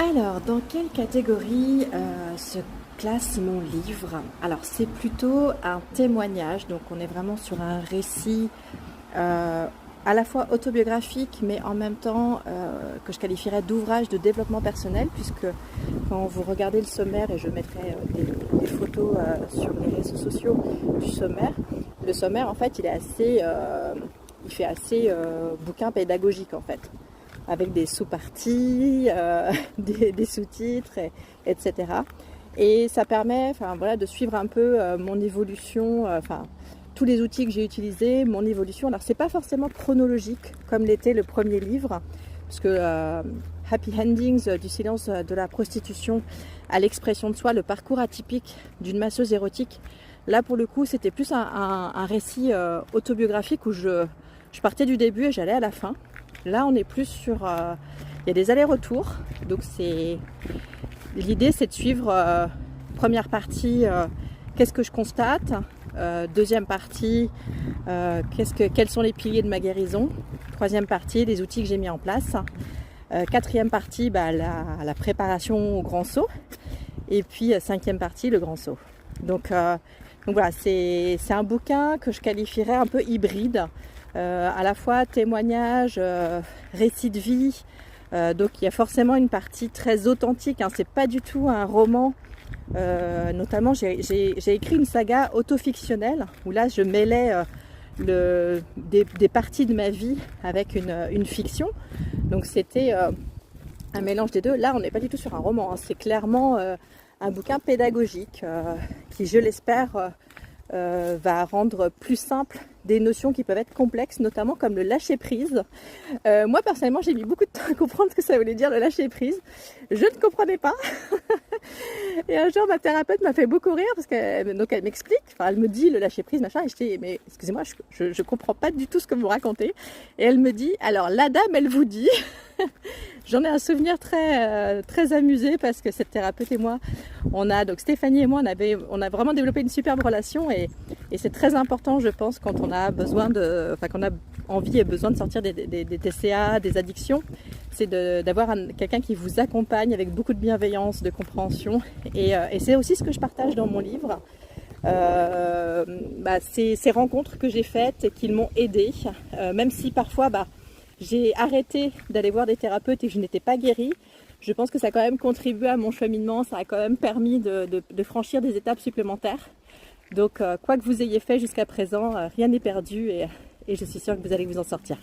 Alors, dans quelle catégorie se classe mon livre? Alors, c'est plutôt un témoignage, donc on est vraiment sur un récit à la fois autobiographique, mais en même temps que je qualifierais d'ouvrage de développement personnel, puisque quand vous regardez le sommaire, et je mettrai des photos sur les réseaux sociaux du sommaire, le sommaire, en fait, il fait assez bouquin pédagogique, en fait, avec des sous-parties, des sous-titres, etc. Et ça permet voilà, de suivre un peu mon évolution, tous les outils que j'ai utilisés, mon évolution. Alors c'est pas forcément chronologique comme l'était le premier livre, parce que Happy Endings, du silence de la prostitution à l'expression de soi, le parcours atypique d'une masseuse érotique, là pour le coup c'était plus un récit autobiographique où je partais du début et j'allais à la fin. Là, on est plus sur... il y a des allers-retours. Donc, l'idée, c'est de suivre première partie, qu'est-ce que je constate. Deuxième partie, quels sont les piliers de ma guérison. Troisième partie, les outils que j'ai mis en place. Quatrième partie, la préparation au grand saut. Et puis, cinquième partie, le grand saut. Donc voilà, c'est un bouquin que je qualifierais un peu hybride. À la fois témoignage, récit de vie, donc il y a forcément une partie très authentique, hein, c'est pas du tout un roman, notamment j'ai écrit une saga autofictionnelle où là je mêlais des parties de ma vie avec une fiction, donc c'était un mélange des deux. Là on n'est pas du tout sur un roman, hein, c'est clairement un bouquin pédagogique qui, je l'espère, va rendre plus simple des notions qui peuvent être complexes, notamment comme le lâcher prise. Moi personnellement j'ai mis beaucoup de temps à comprendre ce que ça voulait dire le lâcher prise. Je ne comprenais pas. Et un jour ma thérapeute m'a fait beaucoup rire parce qu'elle m'explique, elle me dit le lâcher prise machin, et je dis mais excusez-moi, je comprends pas du tout ce que vous racontez. Et elle me dit alors la dame elle vous dit. J'en ai un souvenir très amusé parce que cette thérapeute et moi, donc Stéphanie et moi, on a vraiment développé une superbe relation, et c'est très important, je pense, quand on a qu'on a envie et besoin de sortir des TCA, des addictions, c'est d'avoir quelqu'un qui vous accompagne avec beaucoup de bienveillance, de compréhension, et c'est aussi ce que je partage dans mon livre. Ces rencontres que j'ai faites et qui m'ont aidée, même si parfois j'ai arrêté d'aller voir des thérapeutes et que je n'étais pas guérie. Je pense que ça a quand même contribué à mon cheminement, ça a quand même permis de franchir des étapes supplémentaires. Donc quoi que vous ayez fait jusqu'à présent, rien n'est perdu, et je suis sûre que vous allez vous en sortir.